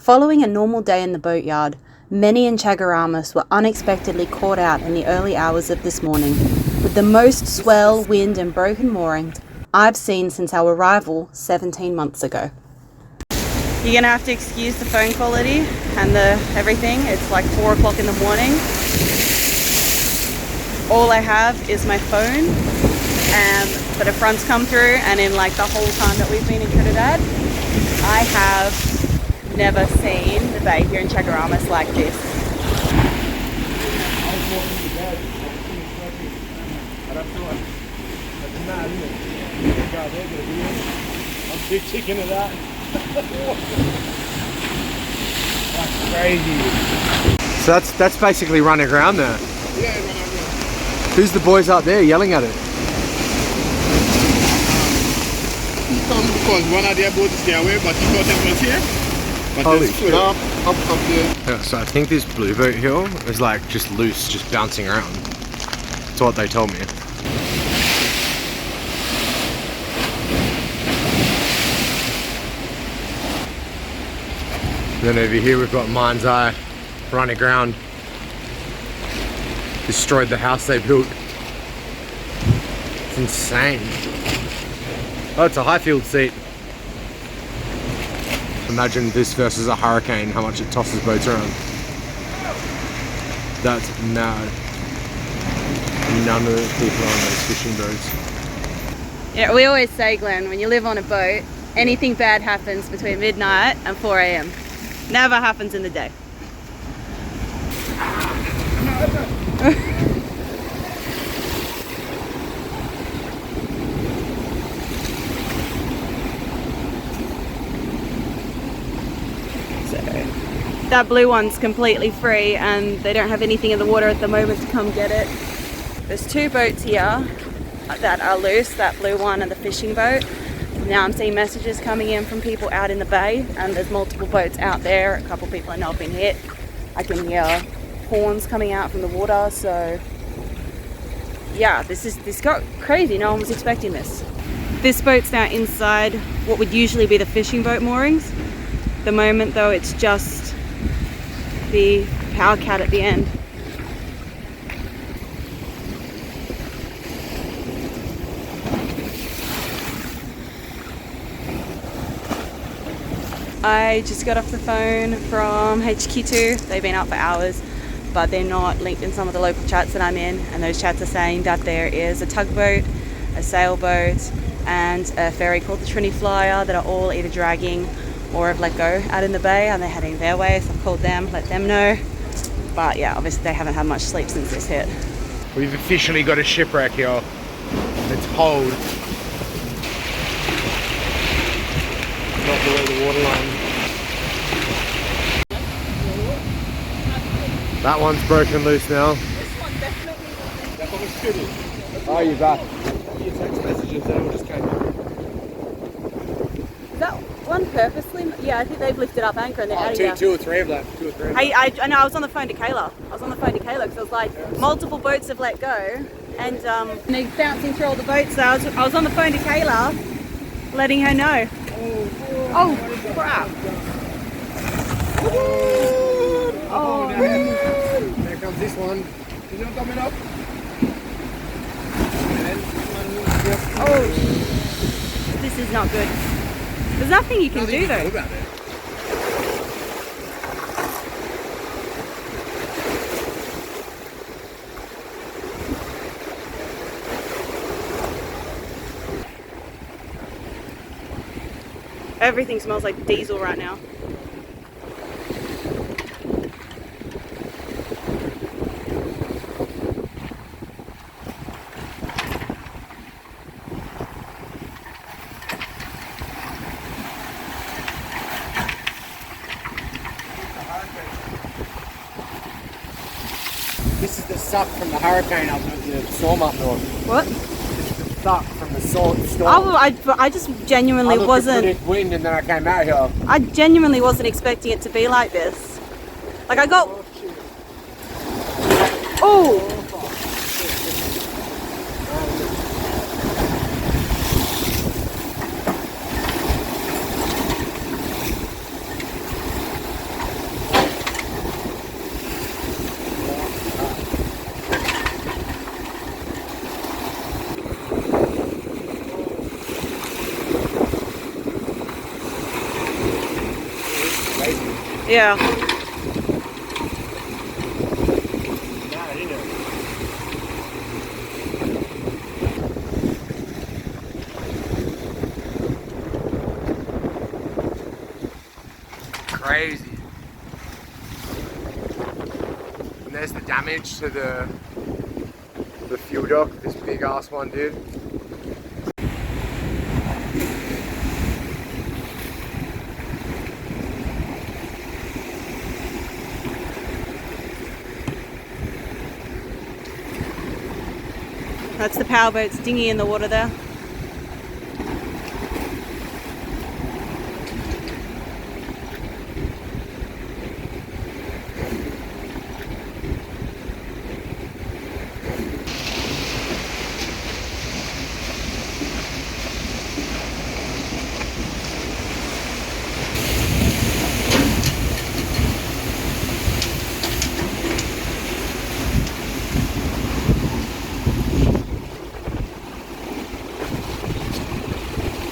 Following a normal day in the boatyard, many in Chaguaramas were unexpectedly caught out in the early hours of this morning, with the most swell, wind and broken moorings I've seen since our arrival 17 months ago. You're gonna have to excuse the phone quality and the everything. It's like 4 o'clock in the morning. All I have is my phone, but a front's come through, and in like the whole time that we've been in Trinidad, I have never seen the bay here in Chaguaramas like this. I'm big chicken of that. That's crazy. So that's basically running around there. Yeah, running around. Who's the boys out there yelling at it? He come because one of their boats is getting away, but he thought it was here. But Holy it's full up there. Yeah, so I think this blue boat here is like just loose, just bouncing around. That's what they told me. Then over here we've got Mind's Eye running aground. Destroyed the house they built. It's insane. Oh, it's a Highfield seat. Imagine this versus a hurricane, how much it tosses boats around. That's mad. None of the people are on those fishing boats. Yeah, we always say, Glenn, when you live on a boat, anything bad happens between midnight and 4 a.m. Never happens in the day. That blue one's completely free and they don't have anything in the water at the moment to come get it. There's 2 boats here that are loose, that blue one and the fishing boat. Now I'm seeing messages coming in from people out in the bay, and there's multiple boats out there. A couple people I know have been hit. I can hear horns coming out from the water, so yeah, this got crazy. No one was expecting this. This boat's now inside what would usually be the fishing boat moorings. At the moment though, it's just the power cat at the end. I just got off the phone from HQ2. They've been up for hours, but they're not linked in some of the local chats that I'm in, and those chats are saying that there is a tugboat, a sailboat and a ferry called the Trini Flyer that are all either dragging or have let go out in the bay, and they're heading their way, so I've called them, let them know. But yeah, obviously they haven't had much sleep since this hit. We've officially got a shipwreck here. It's hold. Not below the waterline. That one's broken loose now. This one definitely wasn't. That one was shooting. Oh, you're back. Your text messages, they all just came in. Is that one purposely? Yeah, I think they've lifted up anchor and they're out of here. Two or three of them. I know, I was on the phone to Kayla. Because I was like, multiple boats have let go, and they're bouncing through all the boats. So I was on the phone to Kayla, letting her know. Oh crap! Oh, there comes this one. Is it coming up? oh, this is not good. There's nothing you can do though. About it. Everything smells like diesel right now. This is the suck from the hurricane up the storm up north. What? This is the suck from the storm. Oh, I just genuinely wasn't. Wind, and then I came out here. I genuinely wasn't expecting it to be like this. Like I got. Oh. Yeah. Mad, isn't it? Crazy. And there's the damage to the fuel dock, this big ass one, dude. That's the powerboat's dinghy in the water there.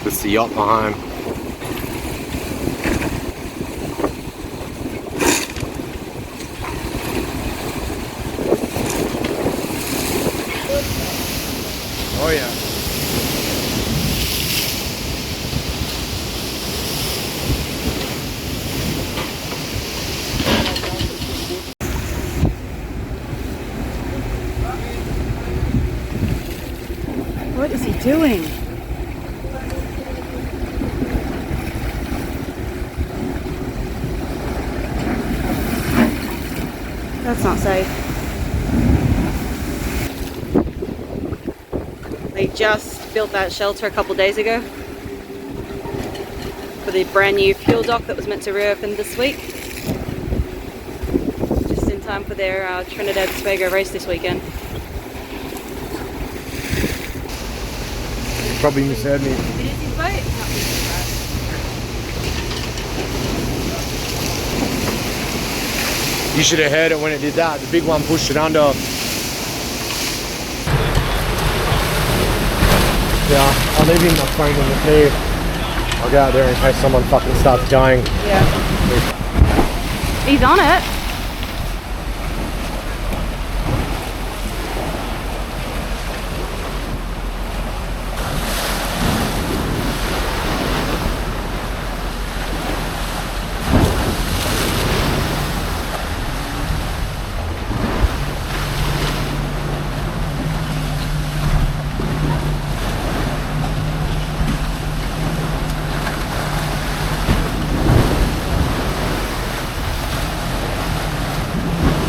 That's the yacht behind. Oh yeah. What is he doing? That's not safe. They just built that shelter a couple days ago for the brand new fuel dock that was meant to reopen this week. Just in time for their Trinidad and Tobago race this weekend. You probably misheard me. It is his boat? You should have heard it when it did that. The big one pushed it under. Yeah, I'll leave him my phone in the clear. I'll go out there in case someone fucking starts dying. Yeah. He's on it.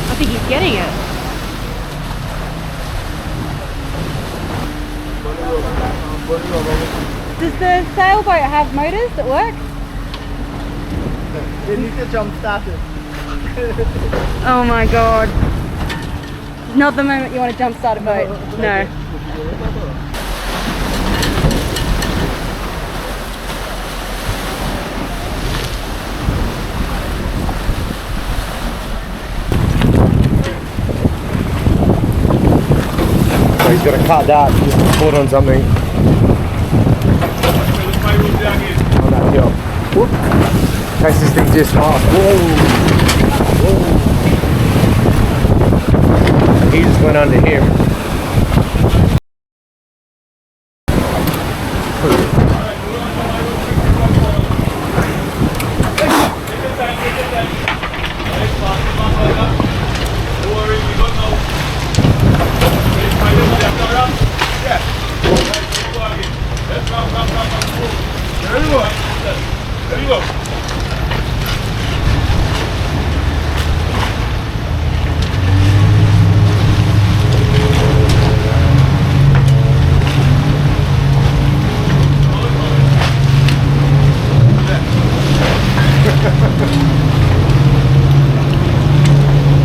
I think he's getting it. Does the sailboat have motors that work? They need to jump start it. Oh my god. Not the moment you want to jump start a boat. No. So he's got to cut that just to put on something. On that hill. Whoop. In case this thing just off. Whoa. Whoa. He just went under him.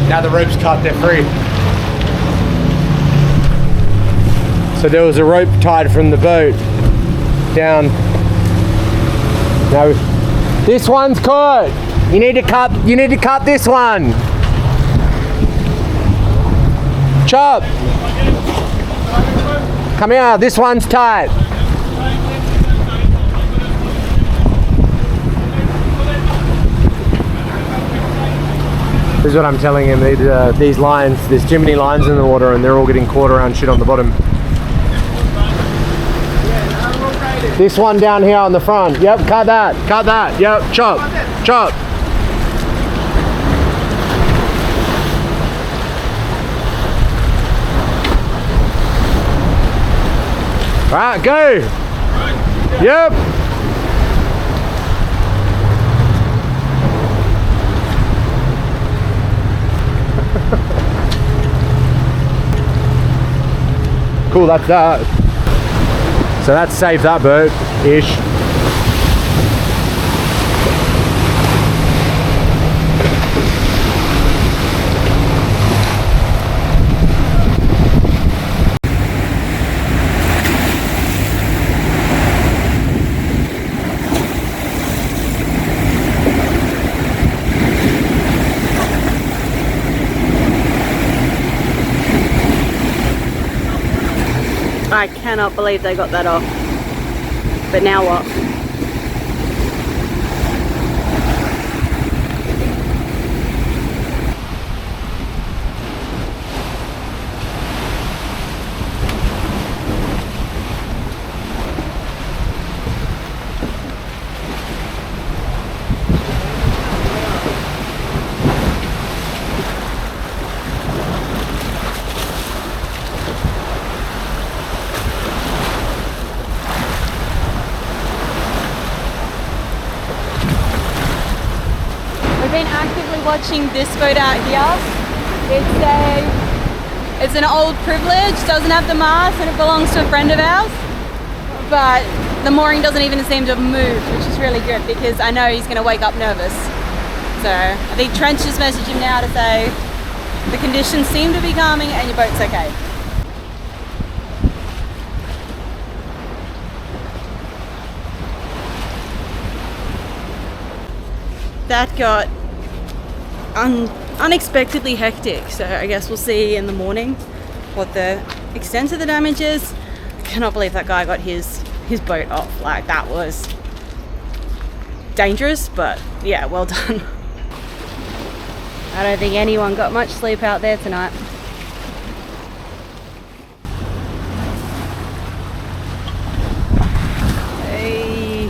Now the rope's cut, they're free. So there was a rope tied from the boat down. Now this one's caught. You need to cut this one. Chop. Come here, this one's tight. This is what I'm telling him. These lines, there's too many lines in the water, and they're all getting caught around shit on the bottom. This one down here on the front. Yep, cut that. Cut that. Yep, chop. Chop. Alright, go. Yep. Cool, that's that. So that saved that boat-ish. I cannot believe they got that off. But now what? We've been actively watching this boat out here. It's an old privilege, doesn't have the mast, and it belongs to a friend of ours. But the mooring doesn't even seem to have moved, which is really good because I know he's going to wake up nervous. So I think Trent's just messaged him now to say the conditions seem to be calming and your boat's okay. That got unexpectedly hectic, so I guess we'll see in the morning what the extent of the damage is. I cannot believe that guy got his boat off. Like, that was dangerous, but yeah, well done. I don't think anyone got much sleep out there tonight. Hey,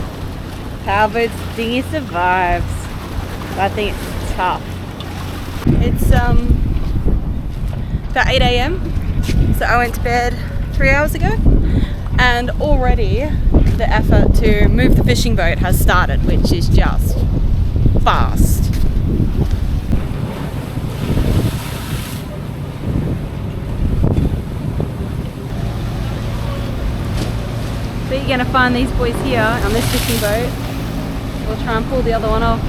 powerboat's dinghy survives. I think it's tough. It's about 8 AM, so I went to bed 3 hours ago, and already the effort to move the fishing boat has started, which is just fast. So you're gonna find these boys here on this fishing boat. We'll try and pull the other one off.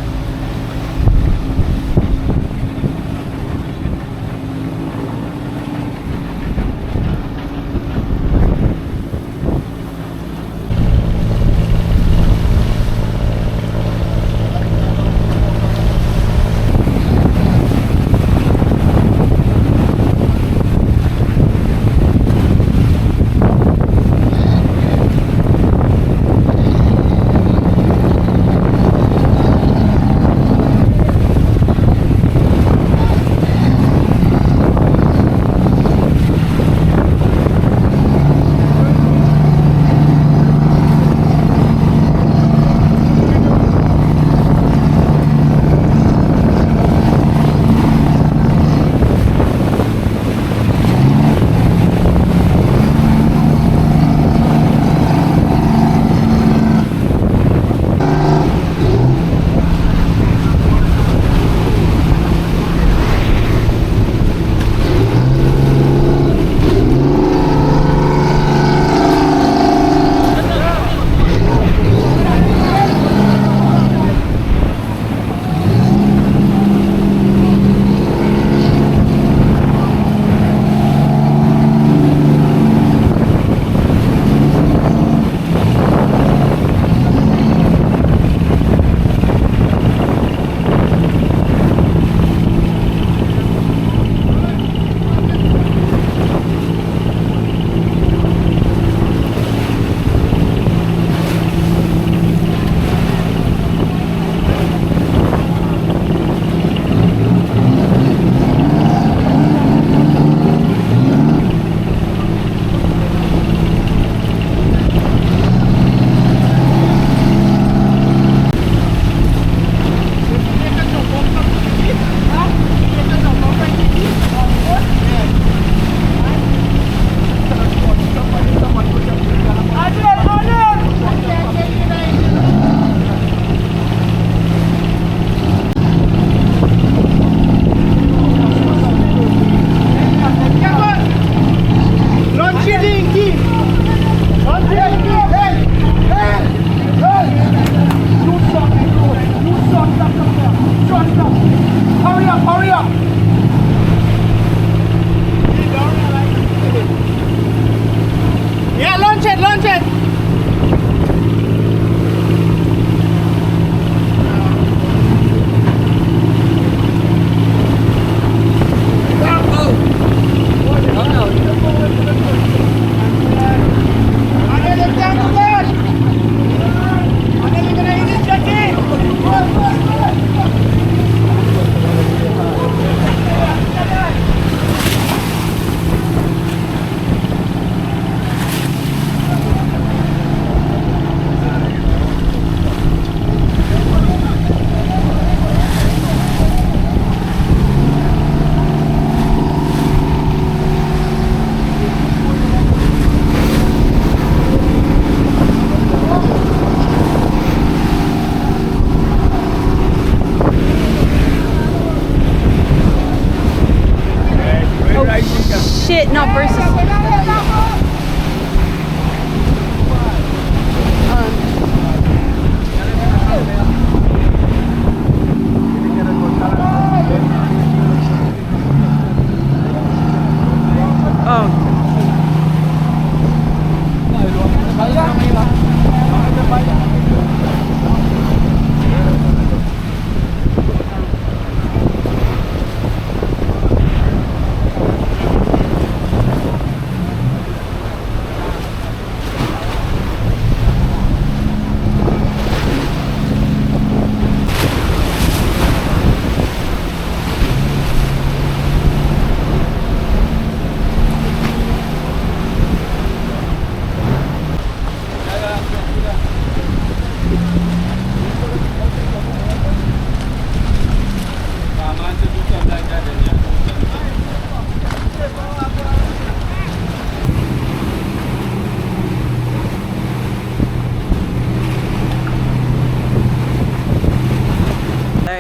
shit, not Bruce's.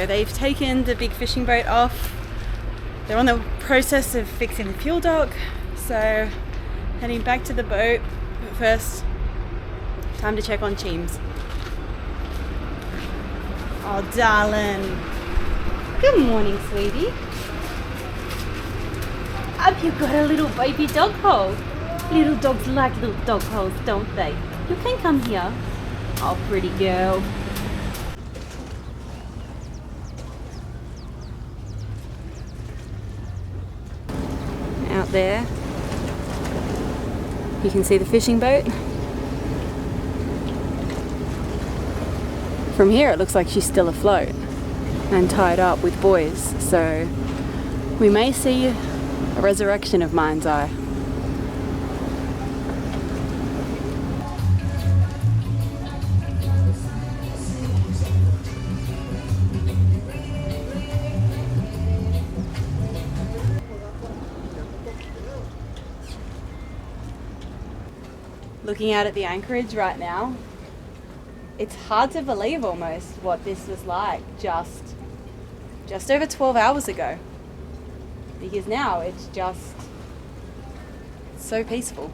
They've taken the big fishing boat off. They're on the process of fixing the fuel dock, so heading back to the boat. But first, time to check on Cheems. Oh, darling. Good morning, sweetie. Have you got a little baby dog hole? Little dogs like little dog holes, don't they? You can come here. Oh, pretty girl. Out there, you can see the fishing boat. From here it looks like she's still afloat and tied up with buoys, so we may see a resurrection of Mind's Eye. Looking out at the anchorage right now, it's hard to believe almost what this was like just over 12 hours ago. Because now it's just so peaceful.